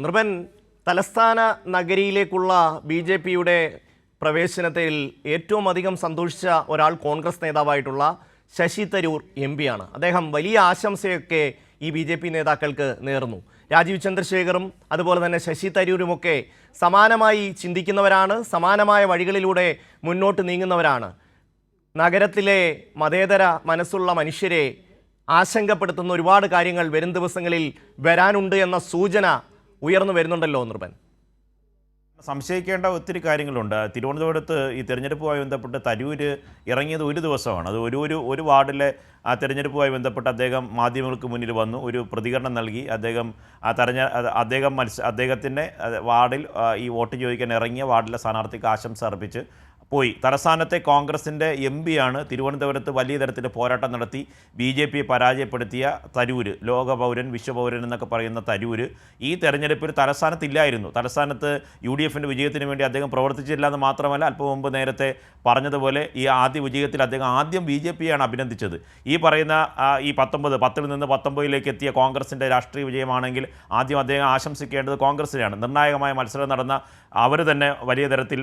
നിർഭൻ തലസ്ഥാന നഗരിയിലേക്കുള്ള ബി.ജെ.പിയുടെ പ്രവേശനത്തിൽ ഏറ്റവും അധികം സന്തോഷിച്ച ഒരാൾ കോൺഗ്രസ് നേതാവായിട്ടുള്ള ശശി തരൂർ എം.പിയാണ്. അദ്ദേഹം വലിയ ആശംസയൊക്കെ ഈ ബി.ജെ.പി നേതാക്കൾക്ക് നേർന്നു. രാജീവ് ചന്ദ്രശേഖറും അതുപോലെ തന്നെ ശശി തരൂരുമൊക്കെ സമാനമായി ചിന്തിക്കുന്നവരാണ്, സമാനമായ വഴികളിലൂടെ മുന്നോട്ട് നീങ്ങുന്നവരാണ്. നഗരത്തിലെ മതേതര മനസ്സുള്ള മനുഷ്യരെ ആശങ്കപ്പെടുത്തുന്ന ഒരുപാട് കാര്യങ്ങൾ വരും ദിവസങ്ങളിൽ വരാനുണ്ട് എന്ന സൂചന ഉയർന്നു വരുന്നുണ്ടല്ലോ നിർഭൻ. സംശയിക്കേണ്ട ഒത്തിരി കാര്യങ്ങളുണ്ട്. തിരുവനന്തപുരത്ത് ഈ തെരഞ്ഞെടുപ്പുമായി ബന്ധപ്പെട്ട് തരൂര് ഇറങ്ങിയത് ഒരു ദിവസമാണ്. അത് ഒരു വാർഡിലെ ആ തെരഞ്ഞെടുപ്പുമായി ബന്ധപ്പെട്ട് അദ്ദേഹം മാധ്യമങ്ങൾക്ക് മുന്നിൽ വന്നു, ഒരു പ്രതികരണം നൽകി. അദ്ദേഹത്തിൻ്റെ വാർഡിൽ ഈ വോട്ട് ചോദിക്കാൻ ഇറങ്ങിയ വാർഡിലെ സ്ഥാനാർത്ഥിക്ക് ആശംസ അർപ്പിച്ച് പോയി. തലസ്ഥാനത്തെ കോൺഗ്രസിൻ്റെ എം.പിയാണ് തിരുവനന്തപുരത്ത് വലിയ തരത്തിൽ പോരാട്ടം നടത്തി ബി.ജെ.പിയെ പരാജയപ്പെടുത്തിയ തരൂര്, ലോകപൗരൻ വിശ്വപൗരൻ എന്നൊക്കെ പറയുന്ന തരൂര് ഈ തെരഞ്ഞെടുപ്പിൽ തലസ്ഥാനത്തില്ലായിരുന്നു. തലസ്ഥാനത്ത് യു.ഡി.എഫിൻ്റെ വിജയത്തിന് വേണ്ടി അദ്ദേഹം പ്രവർത്തിച്ചില്ല എന്ന് മാത്രമല്ല, അല്പം മുമ്പ് നേരത്തെ പറഞ്ഞതുപോലെ ഈ ആദ്യ വിജയത്തിൽ അദ്ദേഹം ആദ്യം ബി.ജെ.പിയാണ് അഭിനന്ദിച്ചത്. ഈ പറയുന്ന ഈ 10ൽ നിന്ന് 19ലേക്ക് എത്തിയ കോൺഗ്രസിൻ്റെ രാഷ്ട്രീയ വിജയമാണെങ്കിൽ ആദ്യം അദ്ദേഹം ആശംസിക്കേണ്ടത് കോൺഗ്രസിനെയാണ്. നിർണായകമായ മത്സരം നടന്ന അവർ തന്നെ വലിയ തരത്തിൽ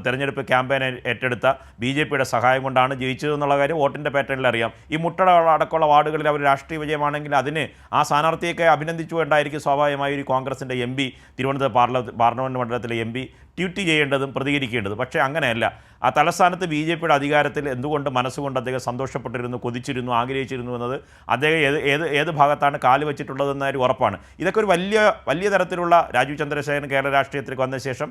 തെരഞ്ഞെടുപ്പ് ക്യാമ്പയിൻ ഏറ്റെടുത്ത ബി.ജെ.പിയുടെ സഹായം കൊണ്ടാണ് ജയിച്ചതെന്നുള്ള കാര്യം വോട്ടിൻ്റെ പാറ്റേണിൽ അറിയാം. ഈ മുട്ടട അടക്കമുള്ള വാർഡുകളിൽ അവർ രാഷ്ട്രീയ വിജയമാണെങ്കിൽ അതിന് ആ സ്ഥാനാർത്ഥിയൊക്കെ അഭിനന്ദിച്ചുകൊണ്ടായിരിക്കും സ്വാഭാവികമായി ഒരു കോൺഗ്രസിൻ്റെ എം.പി, തിരുവനന്തപുരം പാർലമെൻറ്റ് മണ്ഡലത്തിലെ എം.പി ട്വീറ്റ് ചെയ്യേണ്ടതും പ്രതികരിക്കേണ്ടതും. പക്ഷേ അങ്ങനെയല്ല. ആ തലസ്ഥാനത്ത് ബി.ജെ.പിയുടെ അധികാരത്തിൽ എന്തുകൊണ്ട് മനസ്സുകൊണ്ട് അദ്ദേഹം സന്തോഷപ്പെട്ടിരുന്നു, കൊതിച്ചിരുന്നു, ആഗ്രഹിച്ചിരുന്നു എന്നത് അദ്ദേഹം ഏത് ഭാഗത്താണ് കാല് വെച്ചിട്ടുള്ളതെന്നൊരു ഉറപ്പാണ്. ഇതൊക്കെ ഒരു വലിയ തരത്തിലുള്ള രാജീവ് ചന്ദ്രശേഖരൻ കേരള രാഷ്ട്രീയത്തിലേക്ക് വന്ന ശേഷം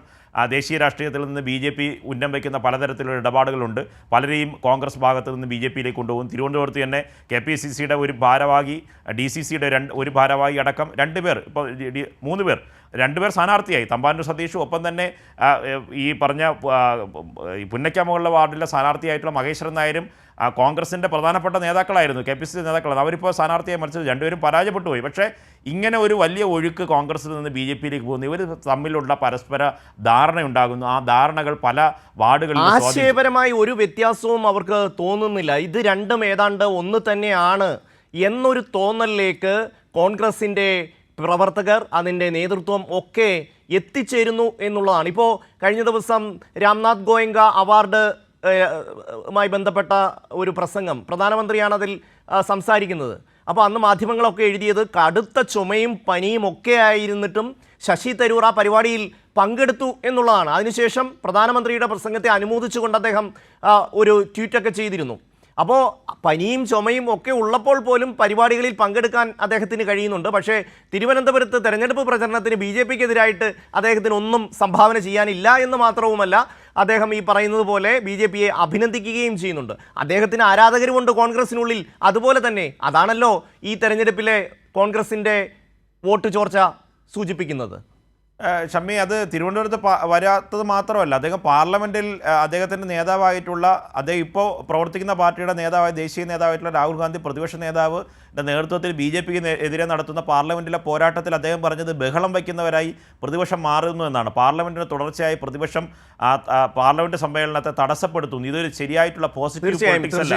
ദേശീയ രാഷ്ട്രീയത്തിൽ നിന്ന് ബി.ജെ.പി ഉന്നം വയ്ക്കുന്ന പലതരത്തിലുള്ള ഇടപാടുകളുണ്ട്. പലരെയും കോൺഗ്രസ് ഭാഗത്ത് നിന്ന് ബി.ജെ.പിയിലേക്ക് കൊണ്ടുപോകും. തിരുവനന്തപുരത്ത് തന്നെ കെ.പി.സി.സിയുടെ ഒരു ഭാരവാഹി, ഡി.സി.സിയുടെ ഒരു ഭാരവാഹി അടക്കം 2 പേർ, ഇപ്പോൾ 3 പേർ, 2 പേർ സ്ഥാനാർത്ഥിയായി. തമ്പാനൂർ സതീഷും ഒപ്പം തന്നെ ഈ പറഞ്ഞ പുന്നയ്ക്കാമുകളിലെ വാർഡിലെ സ്ഥാനാർത്ഥിയായിട്ടുള്ള മഹേശ്വരൻ നായരും കോൺഗ്രസിൻ്റെ പ്രധാനപ്പെട്ട നേതാക്കളായിരുന്നു, കെ.പി.സി.സി നേതാക്കളാണ്. അവരിപ്പോൾ സ്ഥാനാർത്ഥിയായി മത്സരിച്ചു, 2 പേരും പരാജയപ്പെട്ടു പോയി. പക്ഷേ ഇങ്ങനെ ഒരു വലിയ ഒഴുക്ക് കോൺഗ്രസിൽ നിന്ന് ബി.ജെ.പിയിലേക്ക് പോകുന്നു. ഇവർ തമ്മിലുള്ള പരസ്പര ധാരണയുണ്ടാകുന്നു. ആ ധാരണകൾ പല വാർഡുകളിലും ആശയപരമായി ഒരു വ്യത്യാസവും അവർക്ക് തോന്നുന്നില്ല. ഇത് രണ്ടും ഏതാണ്ട് ഒന്ന് തന്നെയാണ് എന്നൊരു തോന്നലിലേക്ക് കോൺഗ്രസിൻ്റെ പ്രവർത്തകർ, അതിൻ്റെ നേതൃത്വം ഒക്കെ എത്തിച്ചേരുന്നു എന്നുള്ളതാണ്. ഇപ്പോൾ കഴിഞ്ഞ ദിവസം രാംനാഥ് ഗോയങ്ക അവാർഡ് മായി ബന്ധപ്പെട്ട ഒരു പ്രസംഗം, പ്രധാനമന്ത്രിയാണ് അതിൽ സംസാരിക്കുന്നത്. അപ്പോൾ അന്ന് മാധ്യമങ്ങളൊക്കെ എഴുതിയത് കടുത്ത ചുമയും പനിയും ഒക്കെ ആയിരുന്നിട്ടും ശശി തരൂർ ആ പരിപാടിയിൽ പങ്കെടുത്തു എന്നുള്ളതാണ്. അതിനുശേഷം പ്രധാനമന്ത്രിയുടെ പ്രസംഗത്തെ അനുമോദിച്ചുകൊണ്ട് അദ്ദേഹം ഒരു ട്വീറ്റൊക്കെ ചെയ്തിരുന്നു. അപ്പോൾ പനിയും ചുമയും ഒക്കെ ഉള്ളപ്പോൾ പോലും പരിപാടികളിൽ പങ്കെടുക്കാൻ അദ്ദേഹത്തിന് കഴിയുന്നുണ്ട്. പക്ഷേ തിരുവനന്തപുരത്ത് തെരഞ്ഞെടുപ്പ് പ്രചരണത്തിന് ബി.ജെ.പിക്കെതിരായിട്ട് അദ്ദേഹത്തിന് ഒന്നും സംഭാവന ചെയ്യാനില്ല എന്ന് മാത്രവുമല്ല, അദ്ദേഹം ഈ പറയുന്നത് പോലെ ബി.ജെ.പിയെ അഭിനന്ദിക്കുകയും ചെയ്യുന്നുണ്ട്. അദ്ദേഹത്തിന് ആരാധകരുമുണ്ട് കോൺഗ്രസിനുള്ളിൽ. അതുപോലെ തന്നെ അതാണല്ലോ ഈ തെരഞ്ഞെടുപ്പിലെ കോൺഗ്രസിൻ്റെ വോട്ട് ചോർച്ച സൂചിപ്പിക്കുന്നത്. ഷമ്മി, അത് തിരുവനന്തപുരത്ത് വരാത്തത് മാത്രമല്ല, അദ്ദേഹം പാർലമെൻറ്റിൽ അദ്ദേഹത്തിൻ്റെ നേതാവായിട്ടുള്ള, അദ്ദേഹം ഇപ്പോൾ പ്രവർത്തിക്കുന്ന പാർട്ടിയുടെ നേതാവായ ദേശീയ നേതാവായിട്ടുള്ള രാഹുൽ ഗാന്ധി, പ്രതിപക്ഷ നേതാവിൻ്റെ നേതൃത്വത്തിൽ ബി.ജെ.പിക്ക് എതിരെ നടത്തുന്ന പാർലമെൻറ്റിലെ പോരാട്ടത്തിൽ അദ്ദേഹം പറഞ്ഞത് ബഹളം വയ്ക്കുന്നവരായി പ്രതിപക്ഷം മാറുന്നു എന്നാണ്. പാർലമെൻറ്റിന് തുടർച്ചയായി പ്രതിപക്ഷം പാർലമെൻറ്റ് സമ്മേളനത്തെ തടസ്സപ്പെടുത്തുന്നു. ഇതൊരു ശരിയായിട്ടുള്ള പോസിറ്റീവ് പൊളിറ്റിക്സ് അല്ല.